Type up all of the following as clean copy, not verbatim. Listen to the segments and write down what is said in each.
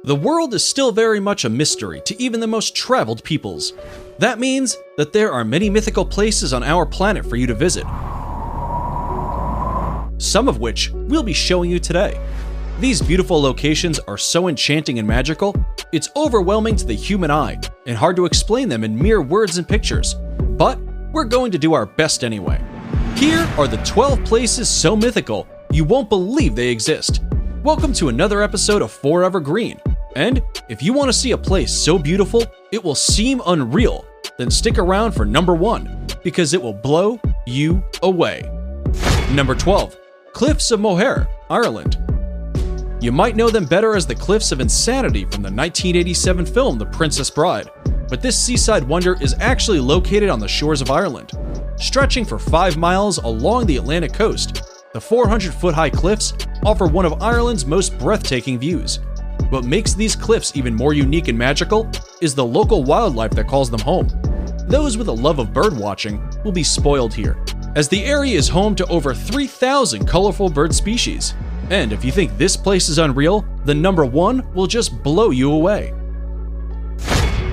The world is still very much a mystery to even the most traveled peoples. That means that there are many mythical places on our planet for you to visit, some of which we'll be showing you today. These beautiful locations are so enchanting and magical, it's overwhelming to the human eye and hard to explain them in mere words and pictures. But we're going to do our best anyway. Here are the 12 places so mythical you won't believe they exist. Welcome to another episode of Forever Green. And if you want to see a place so beautiful it will seem unreal, then stick around for number 1, because it will blow you away. Number 12. Cliffs of Moher, Ireland. You might know them better as the Cliffs of Insanity from the 1987 film The Princess Bride, but this seaside wonder is actually located on the shores of Ireland. Stretching for 5 miles along the Atlantic coast, the 400-foot-high cliffs offer one of Ireland's most breathtaking views. What makes these cliffs even more unique and magical is the local wildlife that calls them home. Those with a love of birdwatching will be spoiled here, as the area is home to over 3,000 colorful bird species. And if you think this place is unreal, then number 1 will just blow you away.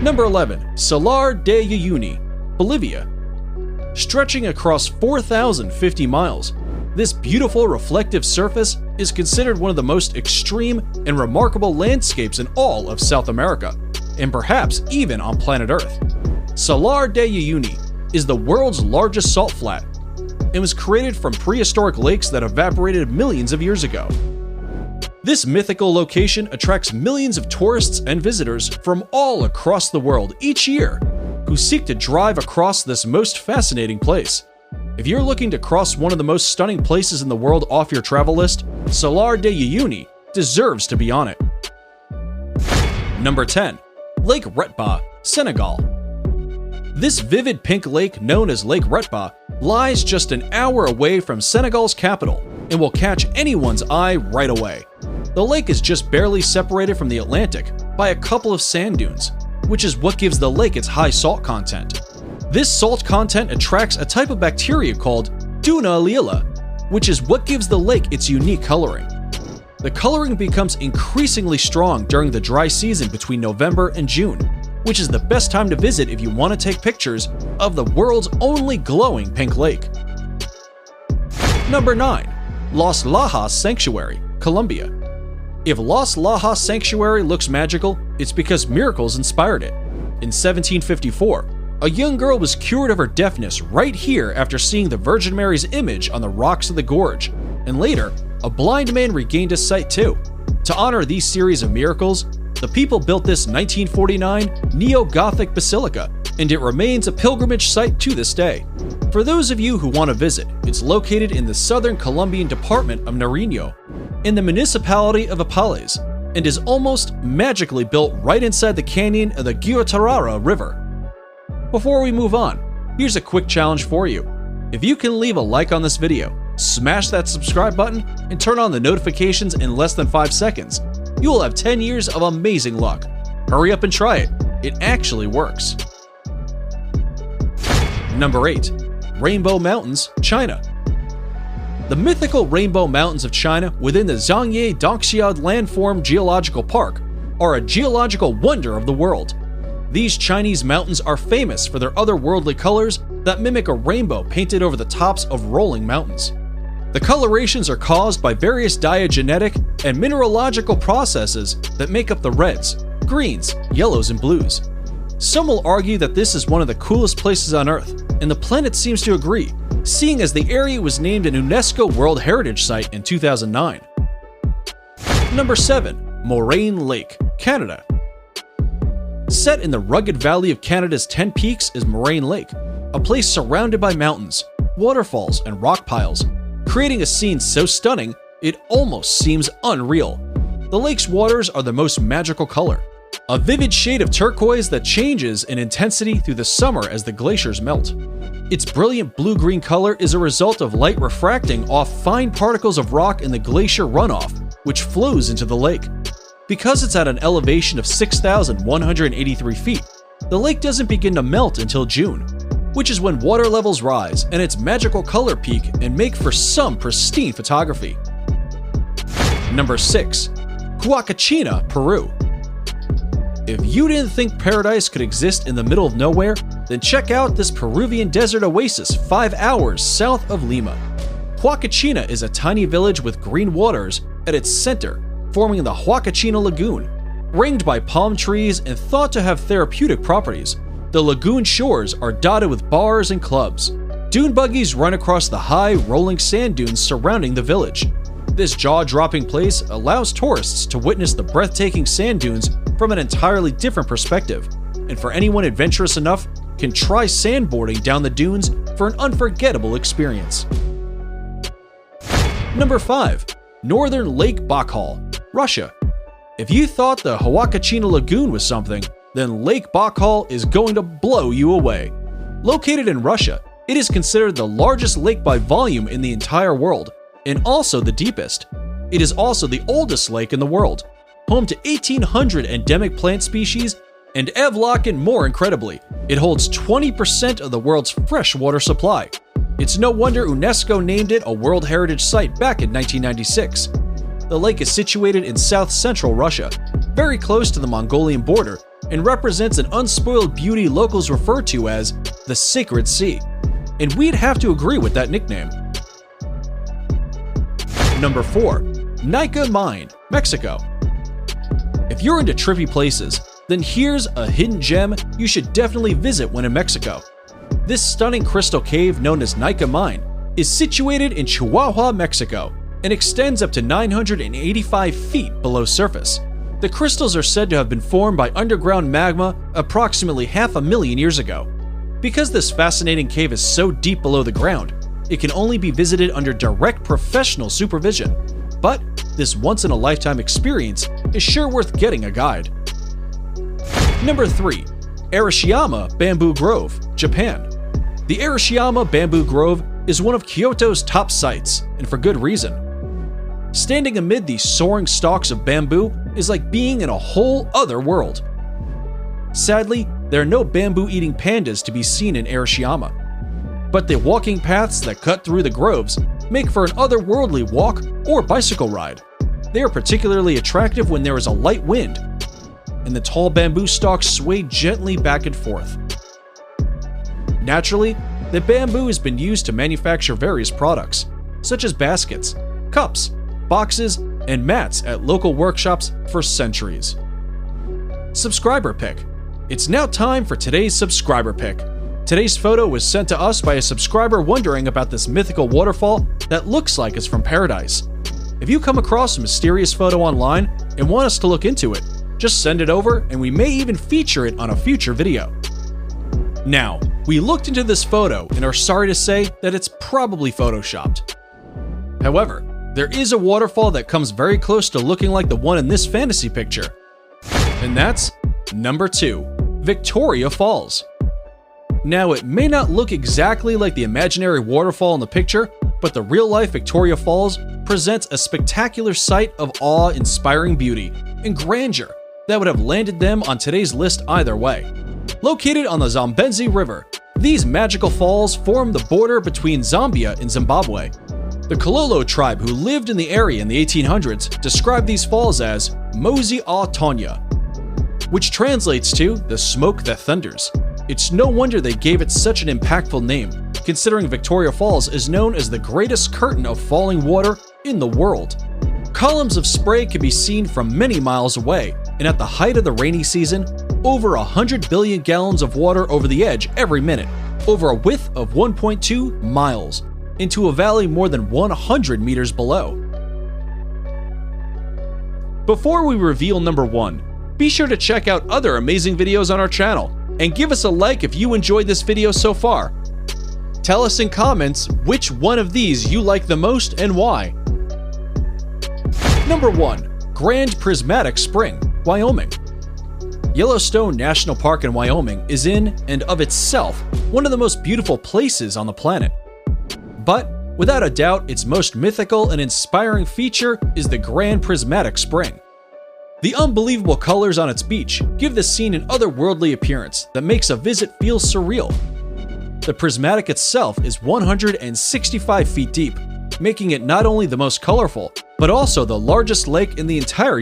Number 11. Salar de Uyuni, Bolivia. Stretching across 4,050 miles, this beautiful reflective surface is considered one of the most extreme and remarkable landscapes in all of South America, and perhaps even on planet Earth. Salar de Uyuni is the world's largest salt flat and was created from prehistoric lakes that evaporated millions of years ago. This mythical location attracts millions of tourists and visitors from all across the world each year who seek to drive across this most fascinating place. If you're looking to cross one of the most stunning places in the world off your travel list, Salar de Uyuni deserves to be on it. Number 10. Lake Retba, Senegal. This vivid pink lake known as Lake Retba lies just an hour away from Senegal's capital and will catch anyone's eye right away. The lake is just barely separated from the Atlantic by a couple of sand dunes, which is what gives the lake its high salt content. This salt content attracts a type of bacteria called Duna lila, which is what gives the lake its unique coloring. The coloring becomes increasingly strong during the dry season between November and June, which is the best time to visit if you want to take pictures of the world's only glowing pink lake. Number 9. Los Lajas Sanctuary, Colombia. If Los Lajas Sanctuary looks magical, it's because miracles inspired it. In 1754, a young girl was cured of her deafness right here after seeing the Virgin Mary's image on the rocks of the gorge, and later, a blind man regained his sight too. To honor these series of miracles, the people built this 1949 neo-Gothic basilica, and it remains a pilgrimage site to this day. For those of you who want to visit, it's located in the southern Colombian department of Nariño, in the municipality of Apales, and is almost magically built right inside the canyon of the Guatarrara River. Before we move on, here's a quick challenge for you. If you can leave a like on this video, smash that subscribe button, and turn on the notifications in less than 5 seconds, you will have 10 years of amazing luck. Hurry up and try it. It actually works. Number 8. Rainbow Mountains, China. The mythical Rainbow Mountains of China within the Zhangye Dongxiao Landform Geological Park are a geological wonder of the world. These Chinese mountains are famous for their otherworldly colors that mimic a rainbow painted over the tops of rolling mountains. The colorations are caused by various diagenetic and mineralogical processes that make up the reds, greens, yellows, and blues. Some will argue that this is one of the coolest places on Earth, and the planet seems to agree, seeing as the area was named an UNESCO World Heritage Site in 2009. Number 7. Moraine Lake, Canada. Set in the rugged valley of Canada's 10 Peaks is Moraine Lake, a place surrounded by mountains, waterfalls, and rock piles, creating a scene so stunning it almost seems unreal. The lake's waters are the most magical color, a vivid shade of turquoise that changes in intensity through the summer as the glaciers melt. Its brilliant blue-green color is a result of light refracting off fine particles of rock in the glacier runoff, which flows into the lake. Because it's at an elevation of 6,183 feet, the lake doesn't begin to melt until June, which is when water levels rise and its magical color peak and make for some pristine photography. Number 6. Huacachina, Peru. If you didn't think paradise could exist in the middle of nowhere, then check out this Peruvian desert oasis 5 hours south of Lima. Huacachina is a tiny village with green waters at its center, forming the Huacachina Lagoon. Ringed by palm trees and thought to have therapeutic properties, the lagoon shores are dotted with bars and clubs. Dune buggies run across the high, rolling sand dunes surrounding the village. This jaw-dropping place allows tourists to witness the breathtaking sand dunes from an entirely different perspective, and for anyone adventurous enough, can try sandboarding down the dunes for an unforgettable experience. Number 5. Northern Lake Baikal, Russia. If you thought the Huacachina Lagoon was something, then Lake Baikal is going to blow you away. Located in Russia, it is considered the largest lake by volume in the entire world, and also the deepest. It is also the oldest lake in the world, home to 1,800 endemic plant species, and Evlock, more incredibly, it holds 20% of the world's freshwater supply. It's no wonder UNESCO named it a World Heritage Site back in 1996. The lake is situated in south-central Russia, very close to the Mongolian border, and represents an unspoiled beauty locals refer to as the Sacred Sea. And we'd have to agree with that nickname. Number 4. Nika Mine, Mexico. If you're into trippy places, then here's a hidden gem you should definitely visit when in Mexico. This stunning crystal cave known as Nika Mine is situated in Chihuahua, Mexico, and extends up to 985 feet below surface. The crystals are said to have been formed by underground magma approximately 500,000 years ago. Because this fascinating cave is so deep below the ground, it can only be visited under direct professional supervision. But this once-in-a-lifetime experience is sure worth getting a guide. Number 3. Arashiyama Bamboo Grove, Japan. The Arashiyama Bamboo Grove is one of Kyoto's top sites, and for good reason. Standing amid these soaring stalks of bamboo is like being in a whole other world. Sadly, there are no bamboo-eating pandas to be seen in Arashiyama, but the walking paths that cut through the groves make for an otherworldly walk or bicycle ride. They are particularly attractive when there is a light wind, and the tall bamboo stalks sway gently back and forth. Naturally, the bamboo has been used to manufacture various products, such as baskets, cups, boxes, and mats at local workshops for centuries. Subscriber pick. It's now time for today's subscriber pick. Today's photo was sent to us by a subscriber wondering about this mythical waterfall that looks like it's from paradise. If you come across a mysterious photo online and want us to look into it, just send it over and we may even feature it on a future video. Now, we looked into this photo and are sorry to say that it's probably photoshopped. However, there is a waterfall that comes very close to looking like the one in this fantasy picture. And that's number 2, Victoria Falls. Now, it may not look exactly like the imaginary waterfall in the picture, but the real-life Victoria Falls presents a spectacular sight of awe-inspiring beauty and grandeur that would have landed them on today's list either way. Located on the Zambezi River, these magical falls form the border between Zambia and Zimbabwe. The Kololo tribe who lived in the area in the 1800s described these falls as Mozi a Tonya, which translates to the smoke that thunders. It's no wonder they gave it such an impactful name, considering Victoria Falls is known as the greatest curtain of falling water in the world. Columns of spray can be seen from many miles away, and at the height of the rainy season, over 100 billion gallons of water over the edge every minute, over a width of 1.2 miles, into a valley more than 100 meters below. Before we reveal number 1, be sure to check out other amazing videos on our channel, and give us a like if you enjoyed this video so far. Tell us in comments which one of these you like the most and why. Number 1. Grand Prismatic Spring, Wyoming. Yellowstone National Park in Wyoming is in and of itself one of the most beautiful places on the planet. But, without a doubt, its most mythical and inspiring feature is the Grand Prismatic Spring. The unbelievable colors on its beach give the scene an otherworldly appearance that makes a visit feel surreal. The prismatic itself is 165 feet deep, making it not only the most colorful, but also the largest lake in the entire